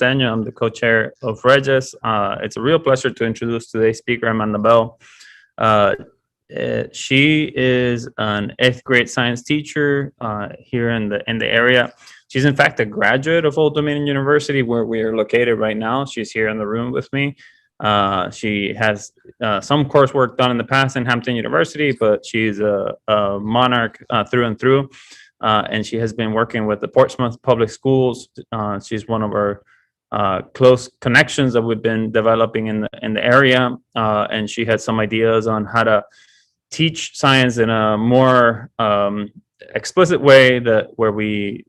Daniel. I'm the co-chair of REYES. It's a real pleasure to introduce today's speaker, Amanda Bell. She is an 8th grade science teacher here in the area. She's in fact a graduate of Old Dominion University, where we are located right now. She's here in the room with me. She has some coursework done in the past in Hampton University, but she's a monarch through and through. And she has been working with the Portsmouth Public Schools. She's one of our close connections that we've been developing in the area. And she had some ideas on how to teach science in a more explicit way, where we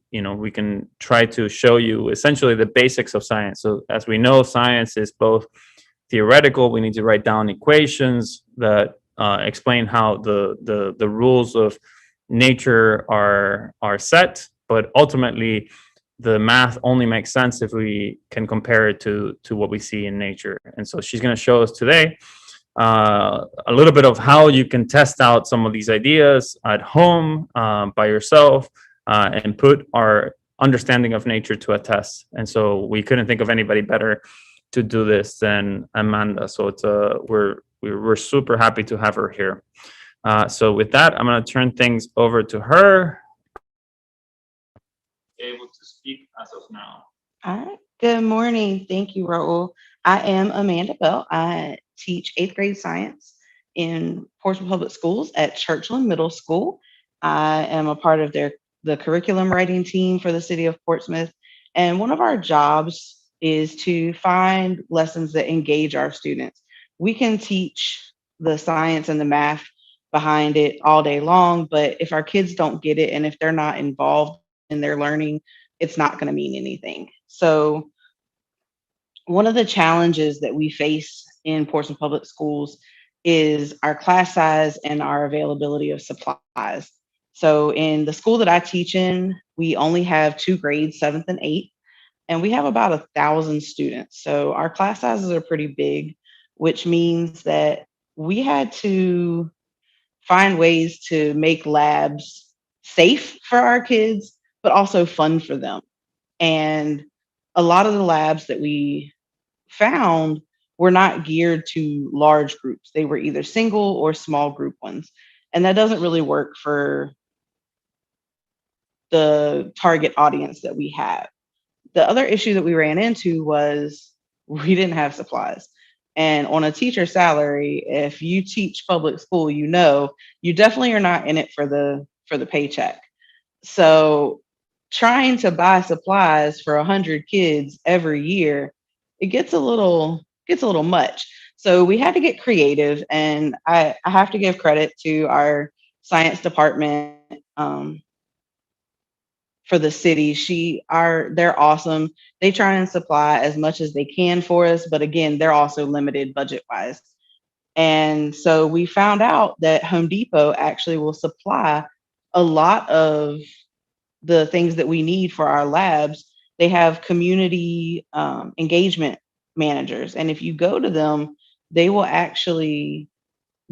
can try to show you essentially the basics of science. So as we know, science is both theoretical. We need to write down equations that explain how the rules of nature are set, but ultimately the math only makes sense if we can compare it to what we see in nature. And so she's going to show us today a little bit of how you can test out some of these ideas at home by yourself and put our understanding of nature to a test. And so we couldn't think of anybody better to do this than Amanda. So it's we're super happy to have her here. So with that, I'm going to turn things over to her. Able to speak as of now. All right. Good morning. Thank you, Raul. I am Amanda Bell. I teach 8th grade science in Portsmouth Public Schools at Churchland Middle School. I am a part of the curriculum writing team for the city of Portsmouth. And one of our jobs is to find lessons that engage our students. We can teach the science and the math behind it all day long, but if our kids don't get it and if they're not involved in their learning, it's not going to mean anything. So one of the challenges that we face in Portsmouth Public Schools is our class size and our availability of supplies. So in the school that I teach in, we only have 2 grades, 7th and 8th, and we have about 1,000 students. So our class sizes are pretty big, which means that we had to find ways to make labs safe for our kids, but also fun for them. And a lot of the labs that we found were not geared to large groups. They were either single or small group ones. And that doesn't really work for the target audience that we have. The other issue that we ran into was we didn't have supplies. And on a teacher salary, if you teach public school, you definitely are not in it for the paycheck. So trying to buy supplies for 100 kids every year, it gets a little much. So we had to get creative, and I have to give credit to our science department for the city. They're awesome. They try and supply as much as they can for us, but again, they're also limited budget wise. And so we found out that Home Depot actually will supply a lot of the things that we need for our labs. They have community engagement managers, and if you go to them, they will actually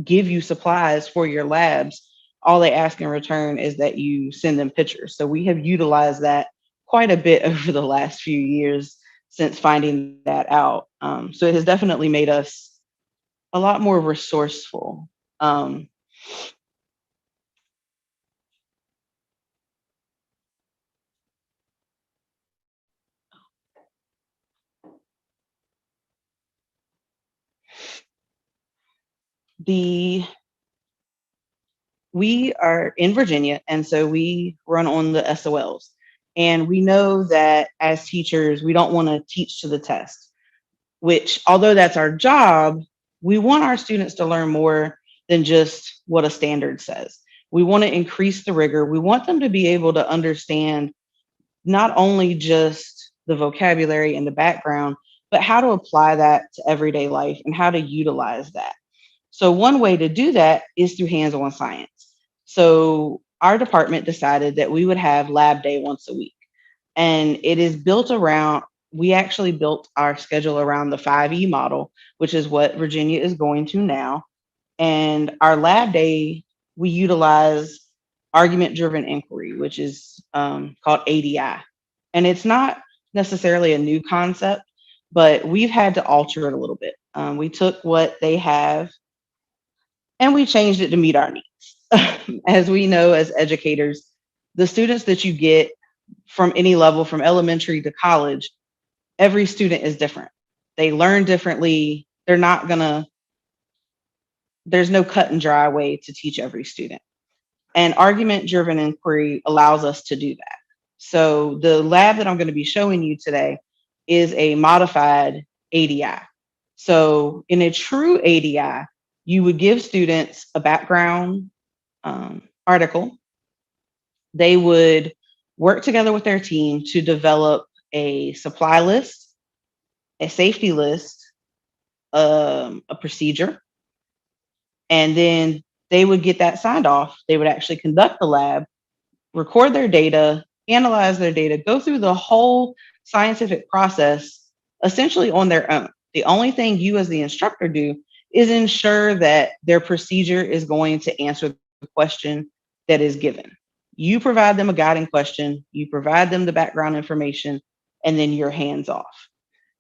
give you supplies for your labs. All they ask in return is that you send them pictures. So we have utilized that quite a bit over the last few years since finding that out. So it has definitely made us a lot more resourceful. We are in Virginia, and so we run on the SOLs. And we know that as teachers, we don't want to teach to the test, which, although that's our job, we want our students to learn more than just what a standard says. We want to increase the rigor. We want them to be able to understand not only just the vocabulary and the background, but how to apply that to everyday life and how to utilize that. So one way to do that is through hands-on science. So our department decided that we would have lab day once a week. And it is built around, we actually built our schedule around the 5E model, which is what Virginia is going to now. And our lab day, we utilize argument-driven inquiry, which is called ADI. And it's not necessarily a new concept, but we've had to alter it a little bit. We took what they have and we changed it to meet our needs. As we know, as educators, the students that you get from any level, from elementary to college, every student is different. They learn differently. They're not gonna, there's no cut and dry way to teach every student. And argument driven inquiry allows us to do that. So the lab that I'm going to be showing you today is a modified ADI. So in a true ADI, you would give students a background article. They would work together with their team to develop a supply list, a safety list, a procedure, and then they would get that signed off. They would actually conduct the lab, record their data, analyze their data, go through the whole scientific process essentially on their own. The only thing you as the instructor do is ensure that their procedure is going to answer the question that is given. You provide them a guiding question, you provide them the background information, and then you're hands off.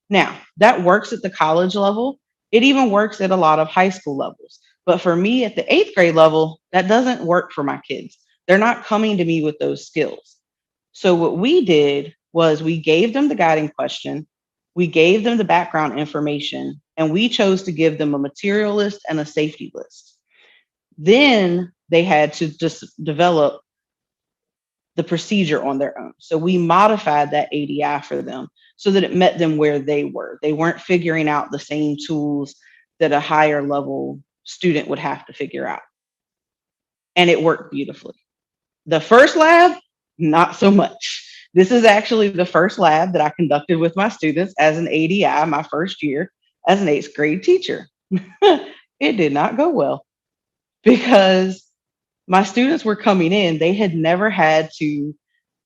Now, that works at the college level. It even works at a lot of high school levels. But for me at the eighth grade level, that doesn't work for my kids. They're not coming to me with those skills. So what we did was we gave them the guiding question, we gave them the background information, and we chose to give them a material list and a safety list. Then they had to just develop the procedure on their own. So we modified that ADI for them so that it met them where they were. They weren't figuring out the same tools that a higher level student would have to figure out. And it worked beautifully. The first lab, not so much. This is actually the first lab that I conducted with my students as an ADI, my first year as an eighth grade teacher. It did not go well because my students were coming in, they had never had to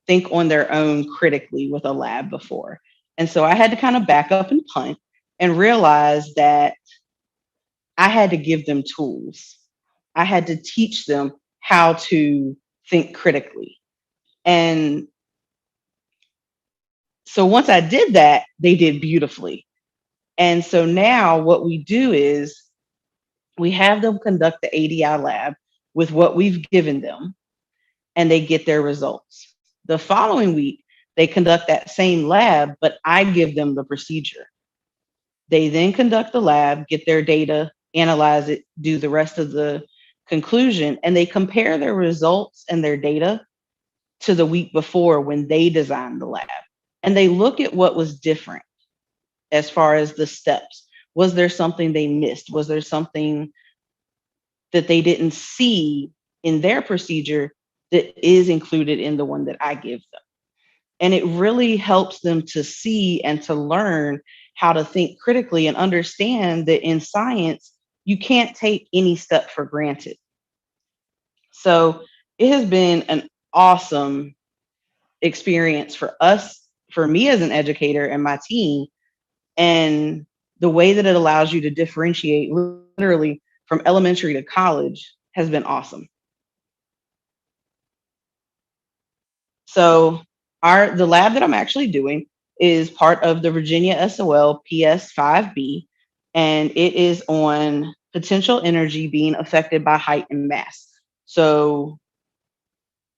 think on their own critically with a lab before. And so I had to kind of back up and punt and realize that I had to give them tools. I had to teach them how to think critically. And so once I did that, they did beautifully. And so now what we do is we have them conduct the ADI lab with what we've given them, and they get their results. The following week, they conduct that same lab, but I give them the procedure. They then conduct the lab, get their data, analyze it, do the rest of the conclusion, and they compare their results and their data to the week before when they designed the lab. And they look at what was different as far as the steps. Was there something they missed? Was there something that they didn't see in their procedure that is included in the one that I give them? And it really helps them to see and to learn how to think critically and understand that in science, you can't take any step for granted. So it has been an awesome experience for us, for me as an educator and my team, and the way that it allows you to differentiate literally from elementary to college has been awesome. So the lab that I'm actually doing is part of the Virginia SOL PS5B, and it is on potential energy being affected by height and mass. So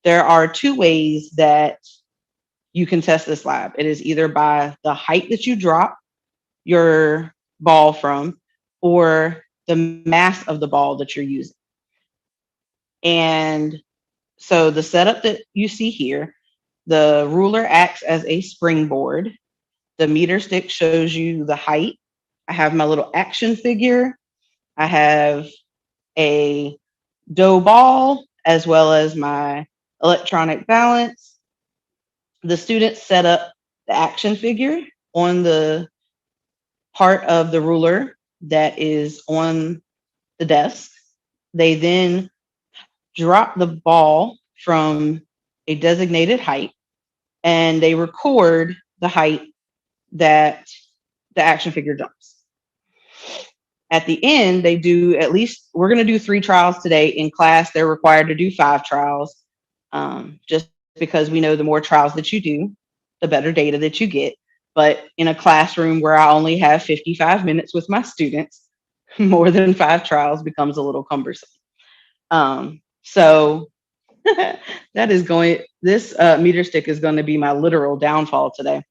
there are two ways that you can test this lab. It is either by the height that you drop your ball from or the mass of the ball that you're using. And so the setup that you see here, the ruler acts as a springboard. The meter stick shows you the height. I have my little action figure. I have a dough ball as well as my electronic balance. The students set up the action figure on the part of the ruler that is on the desk. They then drop the ball from a designated height and they record the height that the action figure jumps. At the end, they do at least, we're going to do 3 trials today. In class, they're required to do 5 trials, just because we know the more trials that you do, the better data that you get. But in a classroom where I only have 55 minutes with my students, more than 5 trials becomes a little cumbersome. So this meter stick is going to be my literal downfall today.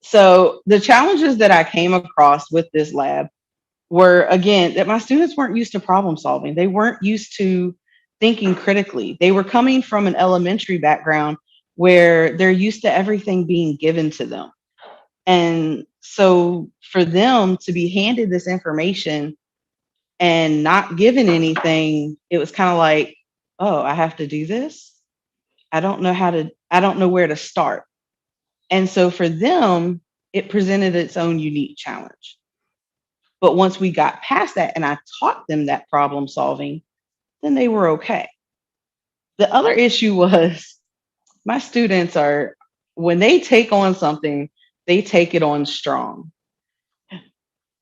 So the challenges that I came across with this lab were, again, that my students weren't used to problem solving. They weren't used to thinking critically. They were coming from an elementary background where they're used to everything being given to them. And so for them to be handed this information and not given anything, it was kind of like, oh, I have to do this. I don't know where to start. And so for them, it presented its own unique challenge. But once we got past that and I taught them that problem solving, then they were okay. The other issue was my students are, when they take on something, they take it on strong.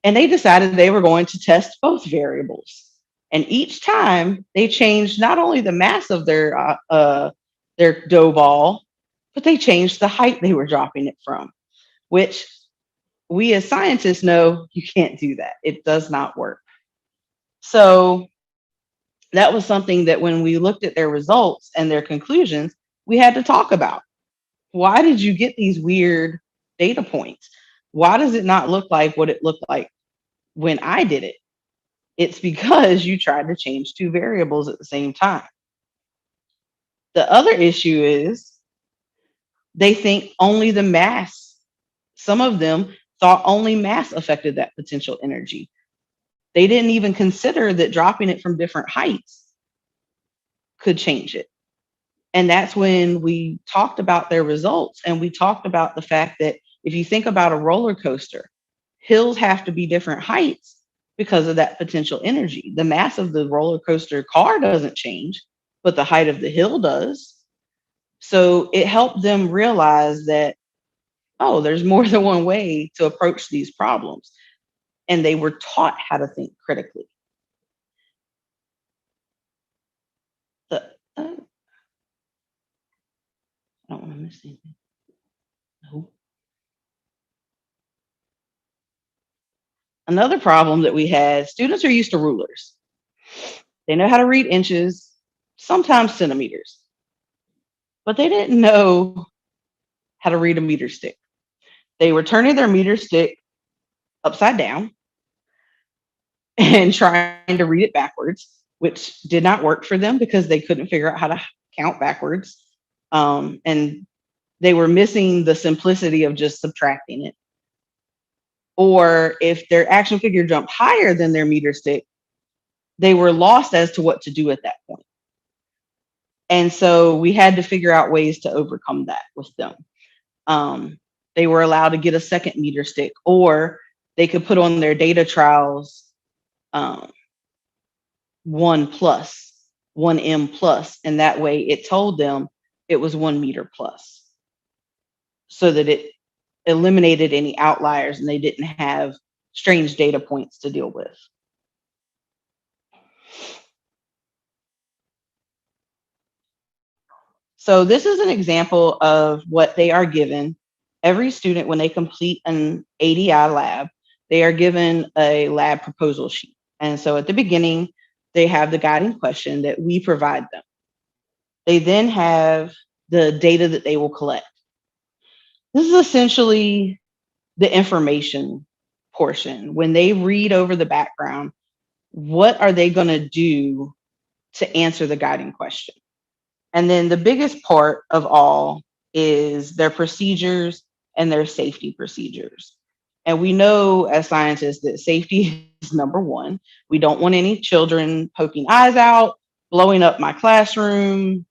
And they decided they were going to test both variables. And each time they changed not only the mass of their dough ball, but they changed the height they were dropping it from, which we as scientists know you can't do that. It does not work. So that was something that when we looked at their results and their conclusions, we had to talk about. Why did you get these weird data points? Why does it not look like what it looked like when I did it? It's because you tried to change 2 variables at the same time. The other issue is they think only the mass. Some of them thought only mass affected that potential energy. They didn't even consider that dropping it from different heights could change it. And that's when we talked about their results and we talked about the fact that if you think about a roller coaster, hills have to be different heights because of that potential energy. The mass of the roller coaster car doesn't change, but the height of the hill does. So it helped them realize that, oh, there's more than one way to approach these problems. And they were taught how to think critically. I don't want to miss anything. No. Another problem that we had, students are used to rulers. They know how to read inches, sometimes centimeters, but they didn't know how to read a meter stick. They were turning their meter stick upside down and trying to read it backwards, which did not work for them because they couldn't figure out how to count backwards. And they were missing the simplicity of just subtracting it. Or if their action figure jumped higher than their meter stick, they were lost as to what to do at that point. And so we had to figure out ways to overcome that with them. They were allowed to get a second meter stick, or they could put on their data trials 1 plus, 1M plus, and that way it told them it was 1 meter plus, so that it eliminated any outliers and they didn't have strange data points to deal with. So this is an example of what they are given. Every student, when they complete an ADI lab, they are given a lab proposal sheet. And so at the beginning, they have the guiding question that we provide them. They then have the data that they will collect. This is essentially the information portion. When they read over the background, what are they going to do to answer the guiding question? And then the biggest part of all is their procedures and their safety procedures. And we know as scientists that safety is number one. We don't want any children poking eyes out, blowing up my classroom.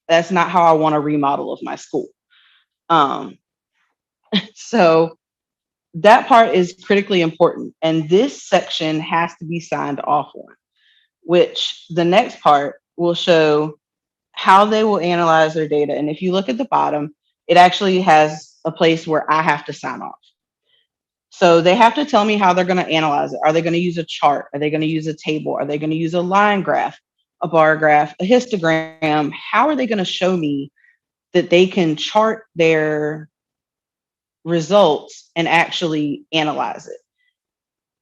That's not how I want a remodel of my school. So that part is critically important. And this section has to be signed off on, which the next part will show how they will analyze their data. And if you look at the bottom, it actually has a place where I have to sign off. So they have to tell me how they're going to analyze it. Are they going to use a chart? Are they going to use a table? Are they going to use a line graph, a bar graph, a histogram? How are they going to show me that they can chart their results and actually analyze it.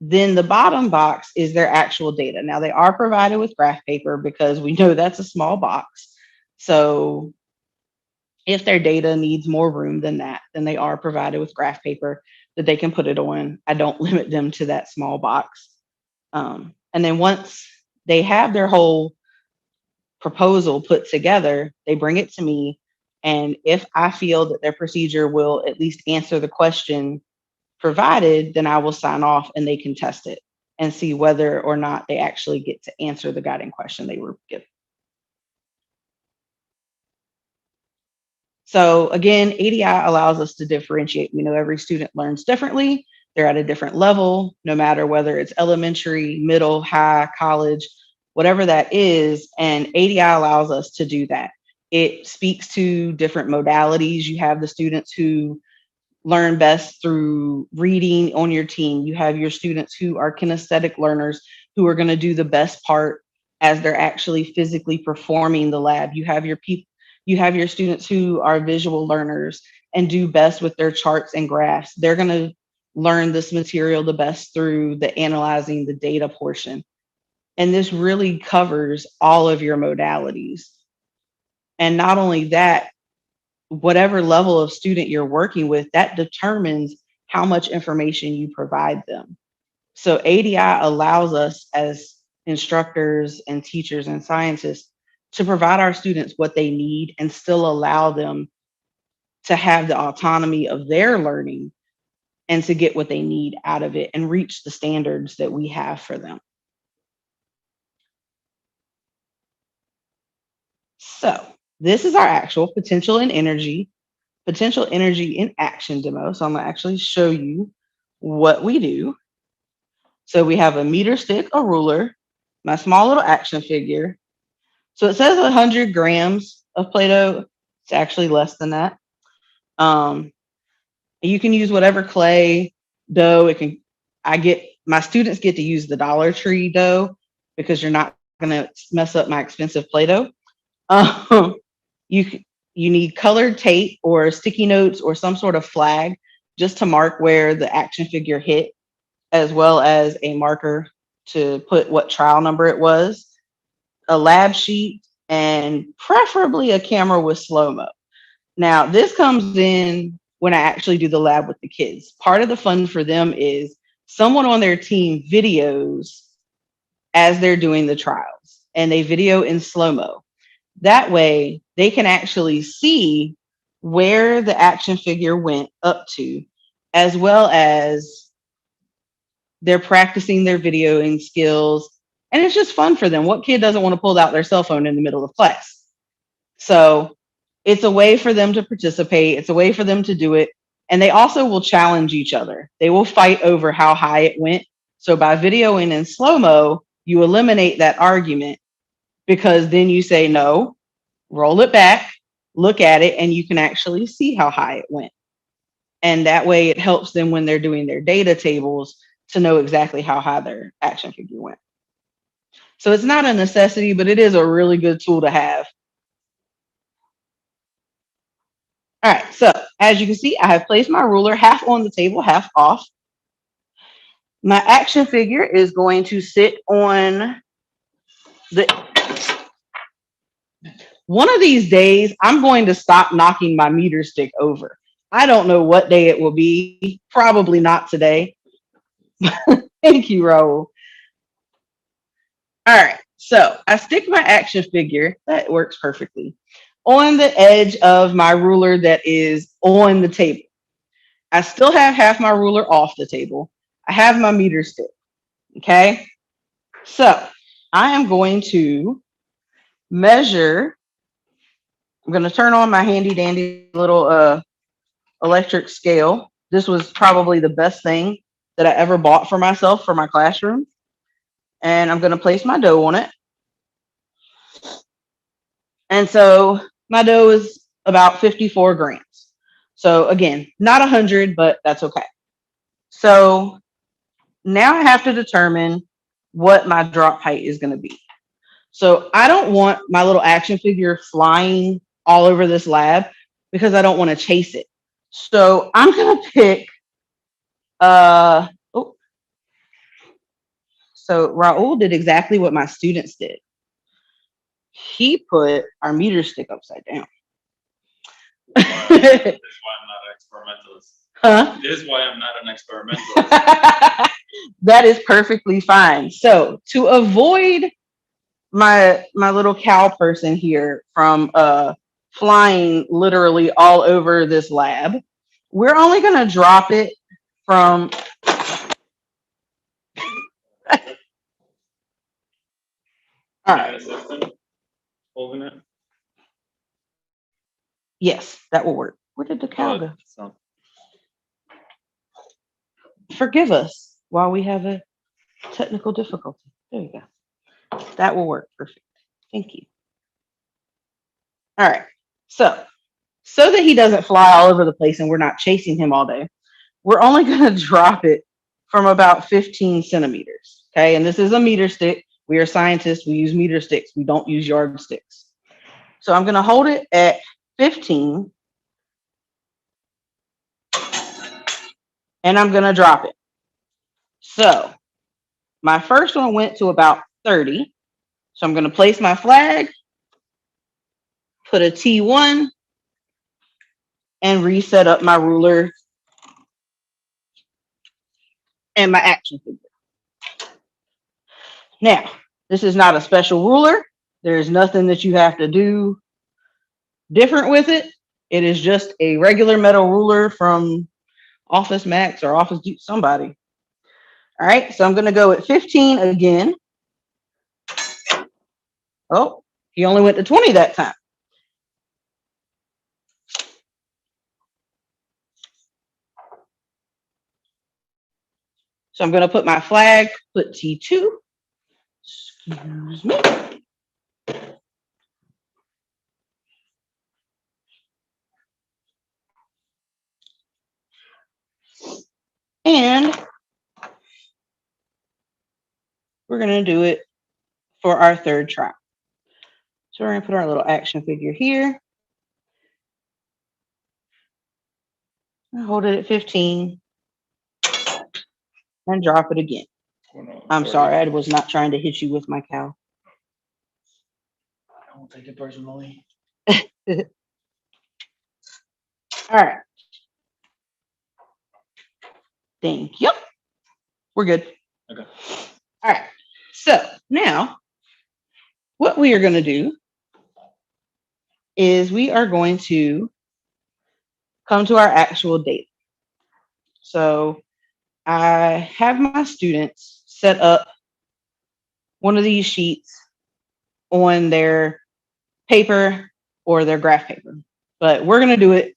Then the bottom box is their actual data. Now they are provided with graph paper because we know that's a small box. So if their data needs more room than that, then they are provided with graph paper that they can put it on. I don't limit them to that small box. And then once they have their whole proposal put together, they bring it to me. And if I feel that their procedure will at least answer the question provided, then I will sign off and they can test it and see whether or not they actually get to answer the guiding question they were given. So again, ADI allows us to differentiate. We know every student learns differently. They're at a different level, no matter whether it's elementary, middle, high, college, whatever that is. And ADI allows us to do that. It speaks to different modalities. You have the students who learn best through reading on your team. You have your students who are kinesthetic learners who are going to do the best part as they're actually physically performing the lab. You have your students who are visual learners and do best with their charts and graphs. They're going to learn this material the best through the analyzing the data portion. And this really covers all of your modalities. And not only that, whatever level of student you're working with, that determines how much information you provide them. So ADI allows us as instructors and teachers and scientists to provide our students what they need and still allow them to have the autonomy of their learning and to get what they need out of it and reach the standards that we have for them. So this is our actual potential and energy in action demo. So I'm gonna actually show you what we do. So we have a meter stick, a ruler, my small little action figure. So it says 100 grams of Play-Doh. It's actually less than that. You can use whatever clay dough. My students get to use the Dollar Tree dough because you're not gonna mess up my expensive Play-Doh. You need colored tape or sticky notes or some sort of flag just to mark where the action figure hit, as well as a marker to put what trial number it was, a lab sheet, and preferably a camera with slow-mo. Now, this comes in when I actually do the lab with the kids. Part of the fun for them is someone on their team videos as they're doing the trials, and they video in slow-mo. That way, they can actually see where the action figure went up to, as well as they're practicing their videoing skills. And it's just fun for them. What kid doesn't want to pull out their cell phone in the middle of class? So it's a way for them to participate. It's a way for them to do it. And they also will challenge each other. They will fight over how high it went. So by videoing in slow-mo, you eliminate that argument, because then you say, no, roll it back, look at it, and you can actually see how high it went. And that way it helps them when they're doing their data tables to know exactly how high their action figure went. So it's not a necessity, but it is a really good tool to have. All right, so as you can see, I have placed my ruler half on the table, half off. My action figure is going to sit on one of these days, I'm going to stop knocking my meter stick over. I don't know what day it will be. Probably not today. Thank you, Raul. All right, so I stick my action figure, that works perfectly, on the edge of my ruler that is on the table. I still have half my ruler off the table. I have my meter stick, okay? So I am going to measure. I'm going to turn on my handy dandy little electric scale. This was probably the best thing that I ever bought for myself for my classroom. And I'm going to place my dough on it. And so my dough is about 54 grams. So again, not 100, but that's okay. So now I have to determine what my drop height is going to be. So I don't want my little action figure flying all over this lab because I don't want to chase it. So I'm gonna pick oh, so Raul did exactly what my students did. He put our meter stick upside down. This is why I'm not an experimentalist. Huh? This is why I'm not an experimentalist. That is perfectly fine. So to avoid my little cow person here from flying literally all over this lab, we're only gonna drop it from all right. Holding it. Yes, that will work. Where did the cow go? So. Forgive us while we have a technical difficulty. There you go. That will work. Perfect. Thank you. All right. So that he doesn't fly all over the place and we're not chasing him all day, we're only going to drop it from about 15 centimeters. Okay. And this is a meter stick. We are scientists. We use meter sticks. We don't use yardsticks. So I'm going to hold it at 15 and I'm going to drop it. So my first one went to about 30. So I'm going to place my flag, put a T1, and reset up my ruler and my action figure. Now, this is not a special ruler. There's nothing that you have to do different with it. It is just a regular metal ruler from Office Max or Office somebody. All right, so I'm going to go at 15 again. Oh, he only went to 20 that time. So I'm going to put my flag, put T2. Excuse me. And we're going to do it for our third try. So we're going to put our little action figure here. Hold it at 15 and drop it again. I'm sorry, I was not trying to hit you with my cow. I won't take it personally. All right. Thank you. We're good. Okay. All right. So now what we are going to do is we are going to come to our actual data. So I have my students set up one of these sheets on their paper or their graph paper, but we're going to do it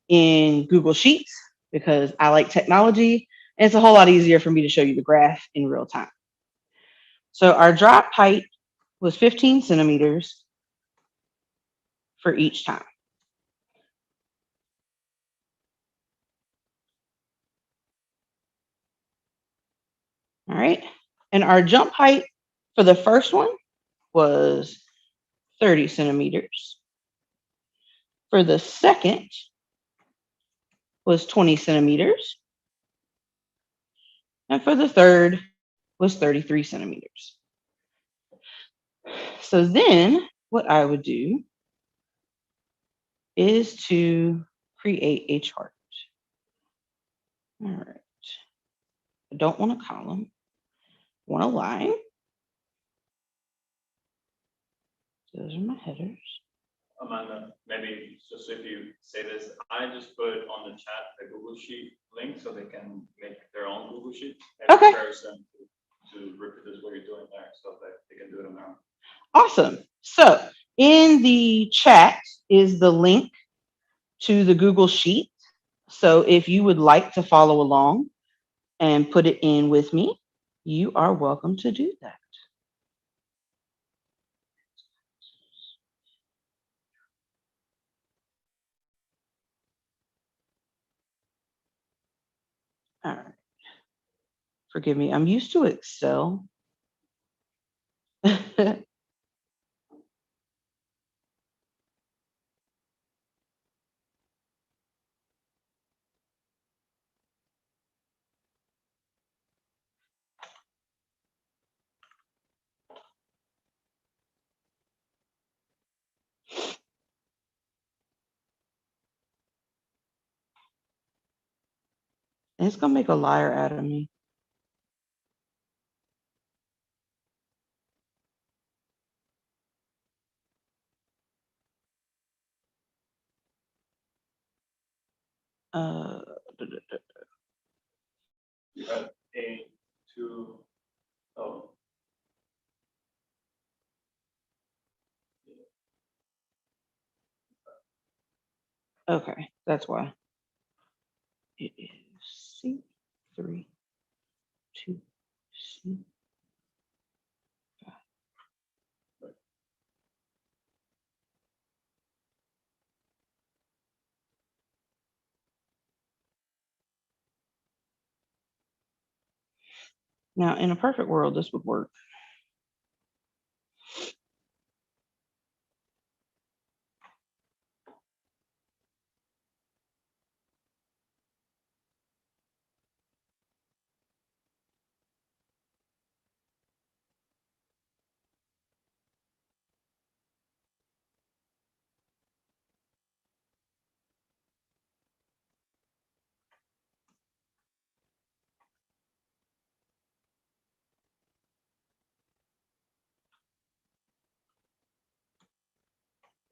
in Google Sheets because I like technology and it's a whole lot easier for me to show you the graph in real time. So our drop height was 15 centimeters for each time. All right. And our jump height for the first one was 30 centimeters. For the second was 20 centimeters. And for the third was 33 centimeters. So then what I would do is to create a chart. All right. I don't want a column, I want a line. Those are my headers. Amanda, maybe just if you say this, I just put on the chat the Google Sheet link so they can make their own Google Sheet. Okay. Comparison to reproduce what you're doing there so that they can do it on their own. Awesome. So in the chat is the link to the Google Sheet. So if you would like to follow along and put it in with me, you are welcome to do that. All right. Forgive me, I'm used to Excel. It's gonna make a liar out of me. Uh, You have A2. Oh. okay, that's why. It is C3 to C. Now, in a perfect world, this would work.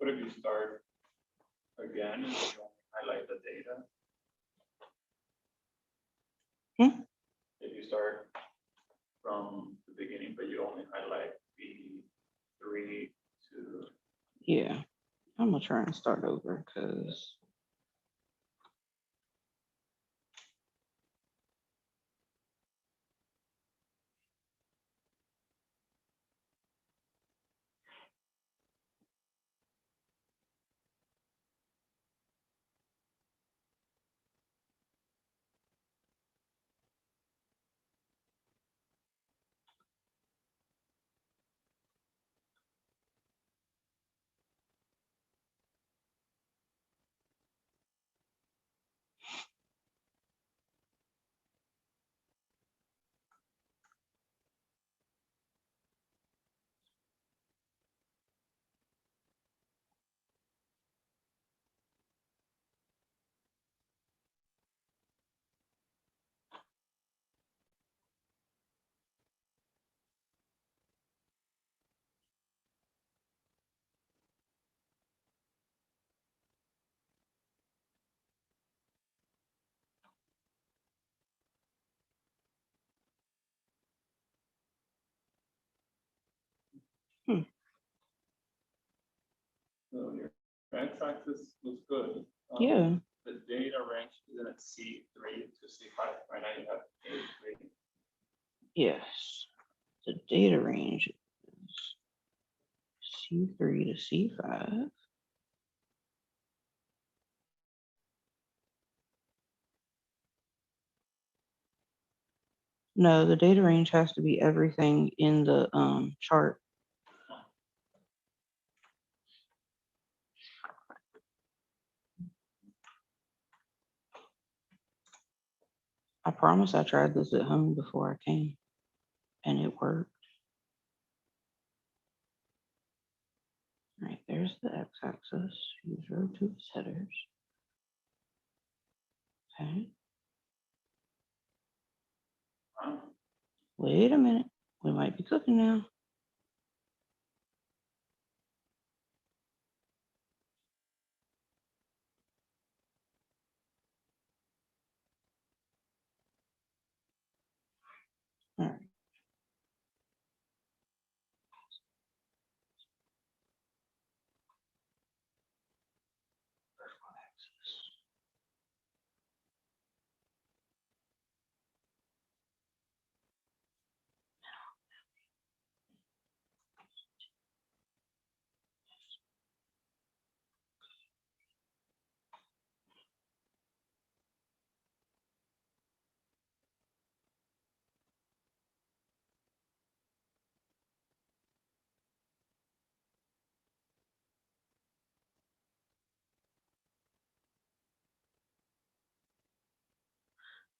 What if you start again and you only highlight the data? If you start from the beginning, but you only highlight B3 to. Yeah, I'm gonna try and start over because So your x-axis looks good. yeah, The data range is in at C3 to C5. Right now you have A3. yes, the data range is C3 to C5. No, the data range has to be everything in the chart. I promise I tried this at home before I came, and it worked. All right, there's the x-axis. Use row 2 as headers. Okay. Wait a minute. We might be cooking now. All right.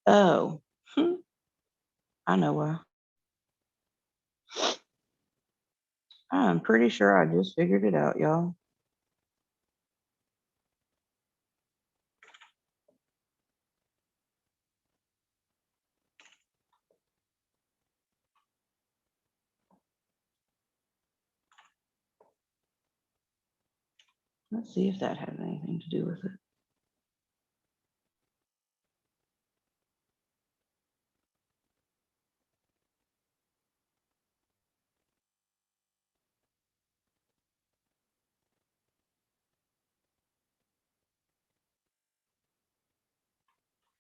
Oh, I know why. I'm pretty sure I just figured it out, y'all. Let's see if that has anything to do with it.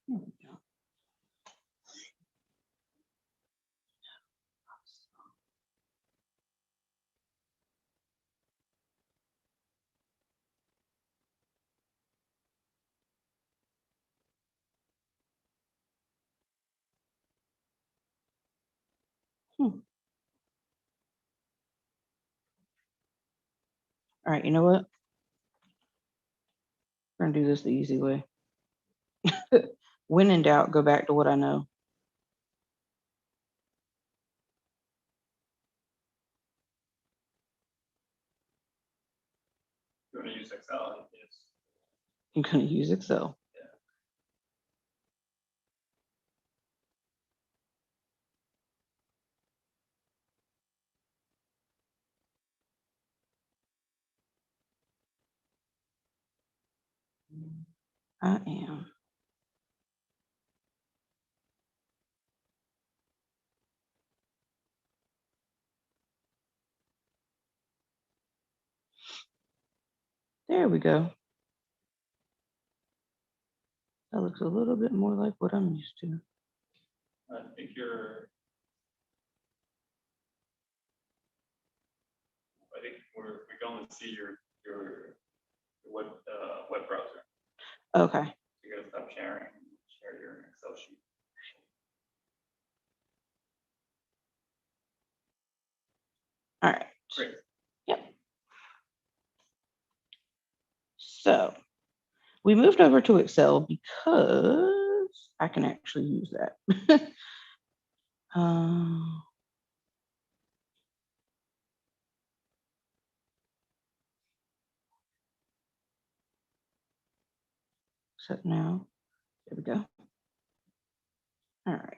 There we go. Hmm. All right, you know what? We're gonna do this the easy way. When in doubt, go back to what I know. You want to use Excel? Yes. I'm gonna use Excel. I am. There we go. That looks a little bit more like what I'm used to. I think you're. I think we can only see your web browser. Okay. You gotta stop sharing. Share your Excel sheet. All right. Great. Yep. So we moved over to Excel because I can actually use that. um, except now, there we go. All right.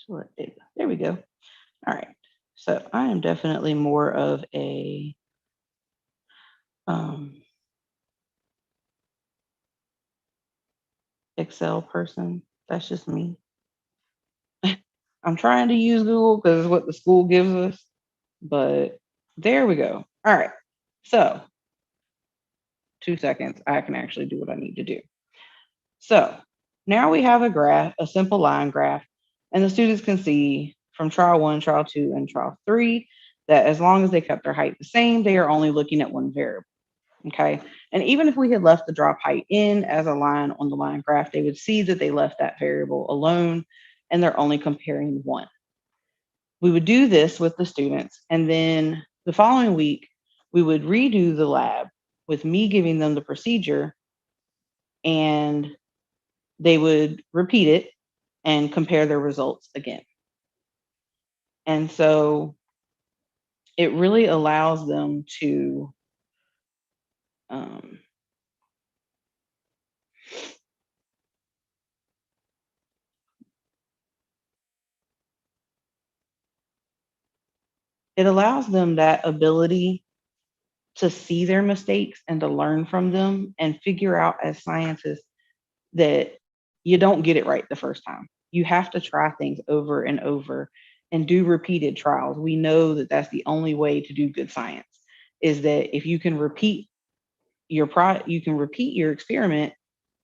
Select data. There we go. All right. So I am definitely more of a Excel person. That's just me. I'm trying to use Google because it's what the school gives us, but there we go. All right. So 2 seconds, I can actually do what I need to do. So now we have a graph, a simple line graph, and the students can see from trial 1, trial 2, and trial 3 that as long as they kept their height the same, they are only looking at one variable. Okay. And even if we had left the drop height in as a line on the line graph, they would see that they left that variable alone and they're only comparing one. We would do this with the students. And then the following week, we would redo the lab with me giving them the procedure, and they would repeat it and compare their results again. And so it really allows them to um, it allows them that ability to see their mistakes and to learn from them and figure out as scientists that you don't get it right the first time. You have to try things over and over and do repeated trials. We know that that's the only way to do good science, is that if you can repeat you can repeat your experiment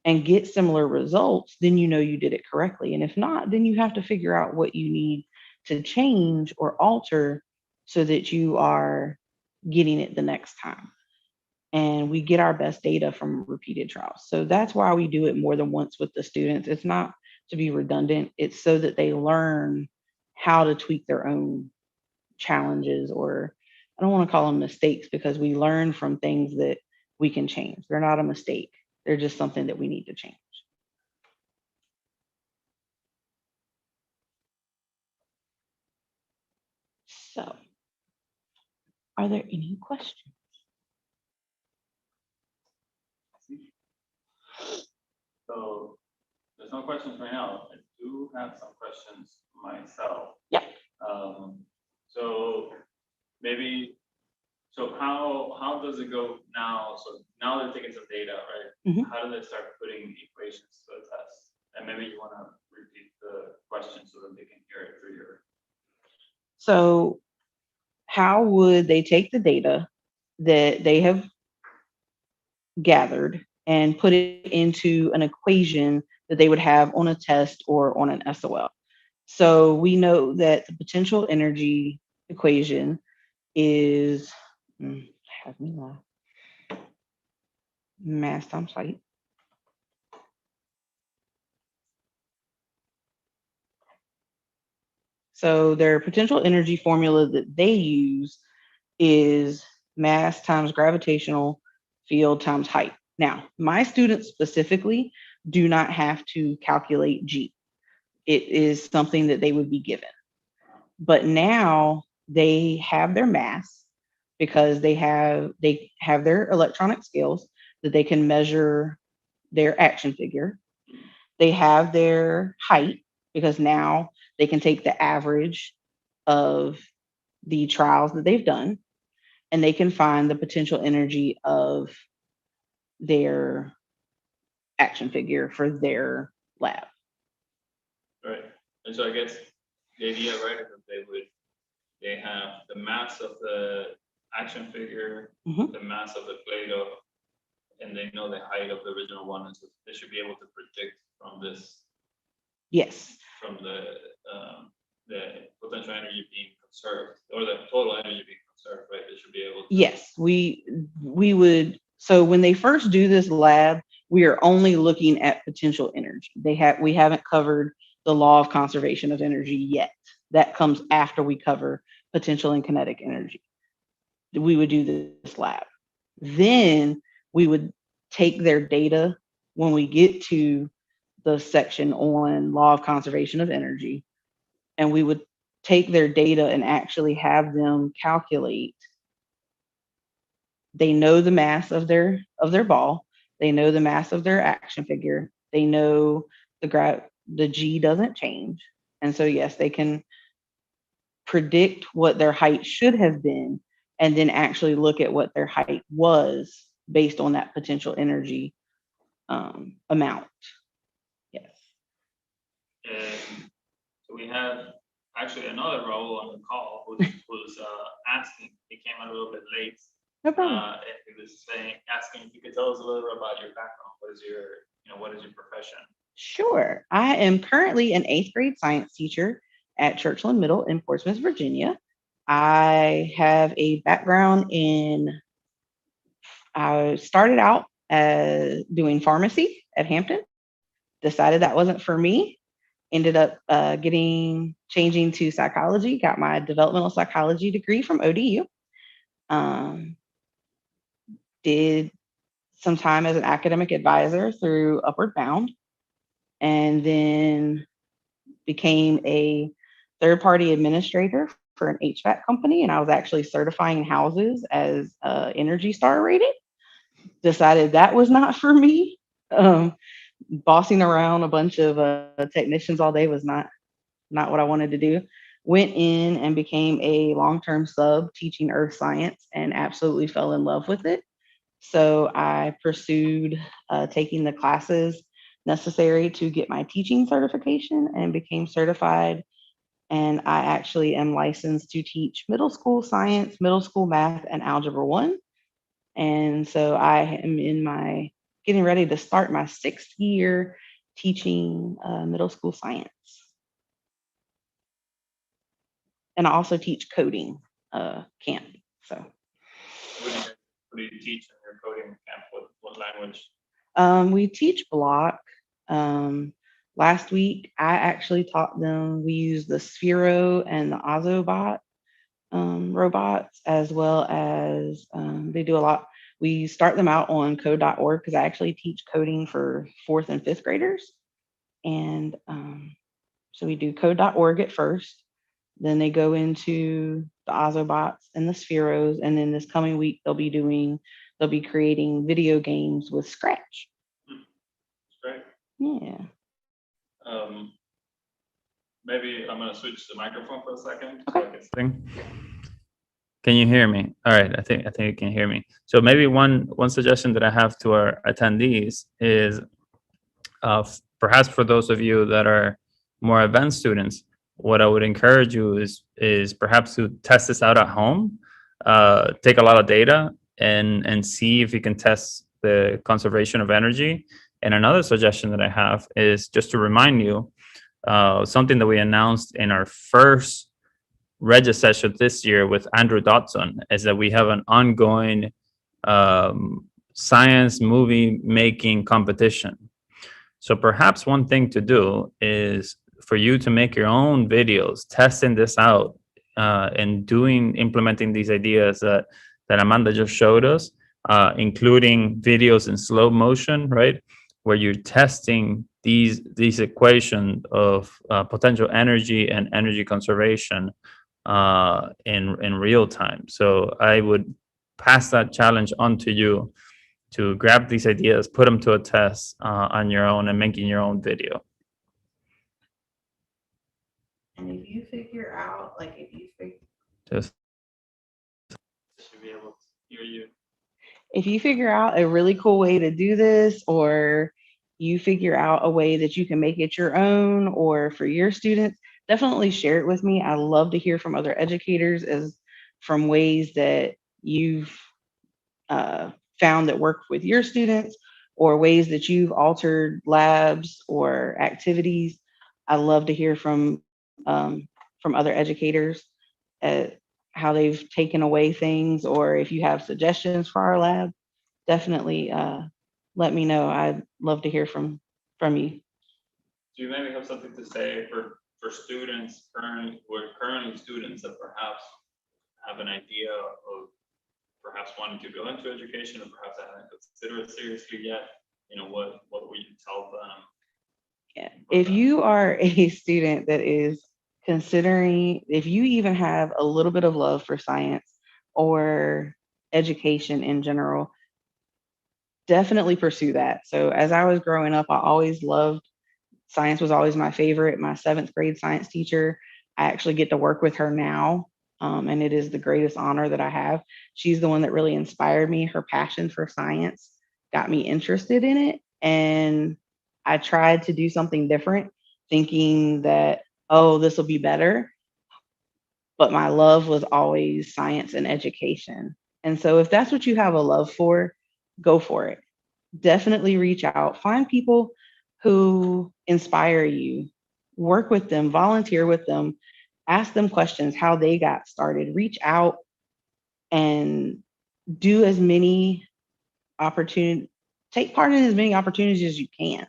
and get similar results, then you know you did it correctly. And if not, then you have to figure out what you need to change or alter so that you are getting it the next time. And we get our best data from repeated trials. So that's why we do it more than once with the students. It's not to be redundant, it's so that they learn how to tweak their own challenges, or I don't want to call them mistakes, because we learn from things that we can change. They're not a mistake, they're just something that we need to change. So, are there any questions? So there's no questions right now. I do have some questions myself. Yeah. So maybe, so how does it go now? So now they're taking some data, right? Mhm. How do they start putting equations to the test? And maybe you want to repeat the question so that they can hear it through your. So, how would they take the data that they have gathered and put it into an equation that they would have on a test or on an SOL? So, we know that the potential energy equation is, have me laugh, mass times height. So, their potential energy formula that they use is mass times gravitational field times height. Now, my students specifically do not have to calculate G. It is something that they would be given. But now they have their mass because they have their electronic scales that they can measure their action figure. They have their height because now they can take the average of the trials that they've done and they can find the potential energy of their action figure for their lab. Right. And so I guess the idea, right, is that they have the mass of the action figure, the mass of the Play-Doh, and they know the height of the original one, and so they should be able to predict from this. Yes. From the potential energy being conserved or the total energy being conserved, right? They should be able to. Yes, we would. So when they first do this lab, we are only looking at potential energy. We haven't covered the law of conservation of energy yet. That comes after we cover potential and kinetic energy. We would do this lab. Then we would take their data when we get to the section on law of conservation of energy, and we would take their data and actually have them calculate. They know the mass of their ball. They know the mass of their action figure. They know the G doesn't change. And so yes, they can predict what their height should have been and then actually look at what their height was based on that potential energy amount. Yes. And so we have actually another role on the call who's asking. He came a little bit late. No problem. And he was asking if you could tell us a little bit about your background. What is your profession? Sure. I am currently an 8th grade science teacher at Churchland Middle in Portsmouth, Virginia. I have a background I started out as doing pharmacy at Hampton, decided that wasn't for me, ended up changing to psychology, got my developmental psychology degree from ODU, did some time as an academic advisor through Upward Bound, and then became a third-party administrator for an HVAC company, and I was actually certifying houses as Energy Star rated. Decided that was not for me. Bossing around a bunch of technicians all day was not what I wanted to do. Went in and became a long-term sub teaching earth science and absolutely fell in love with it. So I pursued taking the classes necessary to get my teaching certification and became certified. And I actually am licensed to teach middle school science, middle school math, and algebra 1. And so I am getting ready to start my 6th year teaching middle school science. And I also teach coding camp. So what do you teach in your coding camp? What language? We teach block. Last week, I actually taught them, we use the Sphero and the Ozobot robots, as well as they do a lot. We start them out on code.org because I actually teach coding for 4th and 5th graders. And so we do code.org at first. Then they go into the Ozobots and the Spheros, and then this coming week they'll be creating video games with Scratch. Great. Yeah. Um, Maybe I'm gonna switch the microphone for a second. Okay. So I can sing. Can you hear me? All right, I think you can hear me. So maybe one suggestion that I have to our attendees is, perhaps for those of you that are more advanced students, what I would encourage you is perhaps to test this out at home, take a lot of data and see if you can test the conservation of energy. And another suggestion that I have is just to remind you, something that we announced in our first Regis session this year with Andrew Dodson, is that we have an ongoing science movie making competition. So perhaps one thing to do is for you to make your own videos, testing this out, and implementing these ideas that Amanda just showed us, including videos in slow motion, right, where you're testing these equations of potential energy and energy conservation in real time. So I would pass that challenge on to you to grab these ideas, put them to a test on your own, and making your own video. And if you figure out, Just should be able to hear you. if you figure out a really cool way to do this, or you figure out a way that you can make it your own or for your students, definitely share it with me. I love to hear from other educators as from ways that you've found that work with your students, or ways that you've altered labs or activities. I love to hear from other educators at how they've taken away things, or if you have suggestions for our lab, definitely let me know. I'd love to hear from you. Do you maybe have something to say for students currently students that perhaps have an idea of perhaps wanting to go into education, or perhaps haven't considered it seriously yet? What would you tell them? Yeah. If you are a student that is considering, if you even have a little bit of love for science or education in general, definitely pursue that. So as I was growing up, I always loved science, was always my favorite. My 7th grade science teacher, I actually get to work with her now. And it is the greatest honor that I have. She's the one that really inspired me. Her passion for science got me interested in it. And I tried to do something different, thinking that, oh, this will be better. But my love was always science and education. And so if that's what you have a love for, go for it. Definitely reach out, find people who inspire you, work with them, volunteer with them, ask them questions, how they got started, reach out and do as many opportunities, take part in as many opportunities as you can.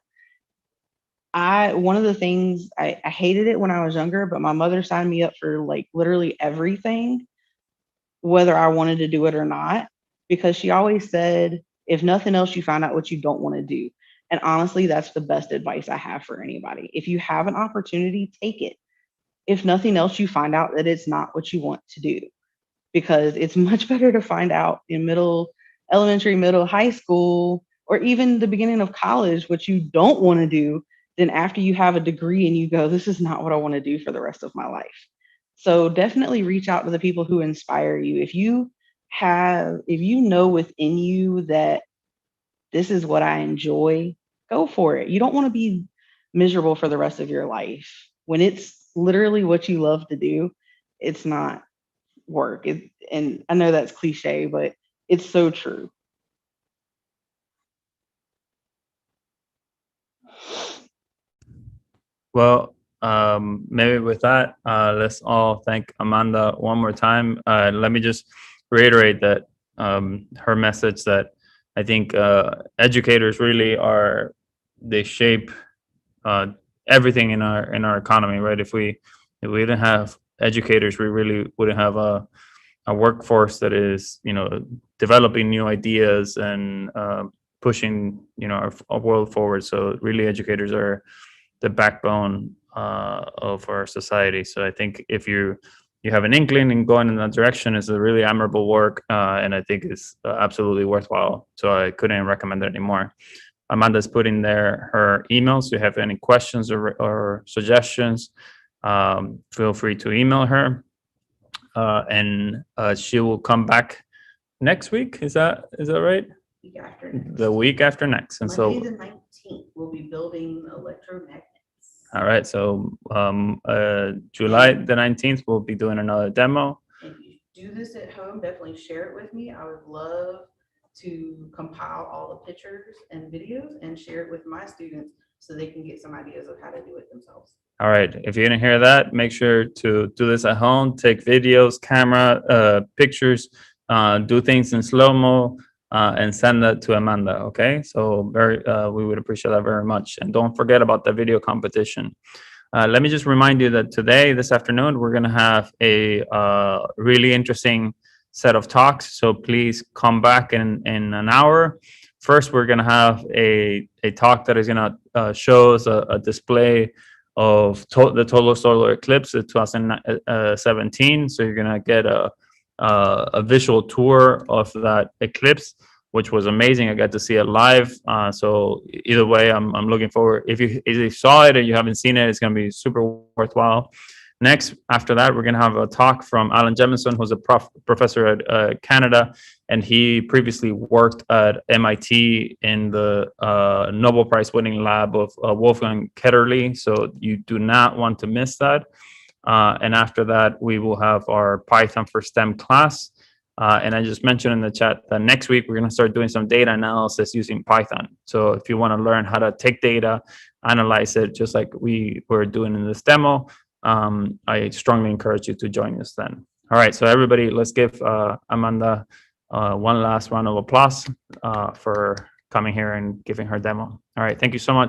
One of the things I hated it when I was younger, but my mother signed me up for like literally everything, whether I wanted to do it or not, because she always said, if nothing else, you find out what you don't want to do. And honestly, that's the best advice I have for anybody. If you have an opportunity, take it. If nothing else, you find out that it's not what you want to do, because it's much better to find out in elementary, middle, high school, or even the beginning of college what you don't want to do than after you have a degree and you go, this is not what I want to do for the rest of my life. So definitely reach out to the people who inspire you. If you know within you that this is what I enjoy, go for it. You don't want to be miserable for the rest of your life. When it's literally what you love to do, it's not work. And I know that's cliche, but it's so true. Well, maybe with that, let's all thank Amanda one more time. Let me just reiterate that her message that I think educators really they shape everything in our economy, right? If we didn't have educators, we really wouldn't have a workforce that is developing new ideas and pushing our world forward. So really, educators are the backbone of our society. So I think if you have an inkling and going in that direction, is a really admirable work, and I think it's absolutely worthwhile. So I couldn't recommend it anymore. Amanda's putting there her email. So if you have any questions or suggestions, feel free to email her, and she will come back next week. Is that right? Week after next. The week after next. And Monday so the 19th, we'll be building electromagnets. all right, so July the 19th, we'll be doing another demo. If you do this at home, definitely share it with me. I would love to compile all the pictures and videos and share it with my students so they can get some ideas of how to do it themselves. All right, if you didn't hear that, make sure to do this at home. Take videos, camera, pictures, do things in slow-mo, and send that to Amanda, okay? So we would appreciate that very much. And don't forget about the video competition. Let me just remind you that today, this afternoon, we're gonna have a really interesting set of talks. So please come back in an hour. First, we're gonna have a talk that is gonna show us a display of the total solar eclipse of 2017. So you're gonna get a visual tour of that eclipse, which was amazing. I got to see it live. So either way, I'm looking forward. If you saw it and you haven't seen it, it's going to be super worthwhile. Next, after that, we're going to have a talk from Alan Jemison, who's a professor at Canada, and he previously worked at MIT in the Nobel Prize winning lab of Wolfgang Ketterle. So you do not want to miss that. And after that, we will have our Python for STEM class. And I just mentioned in the chat that next week we're going to start doing some data analysis using Python. So if you want to learn how to take data, analyze it, just like we were doing in this demo, I strongly encourage you to join us then. All right, so everybody, let's give Amanda one last round of applause for coming here and giving her demo. All right, thank you so much.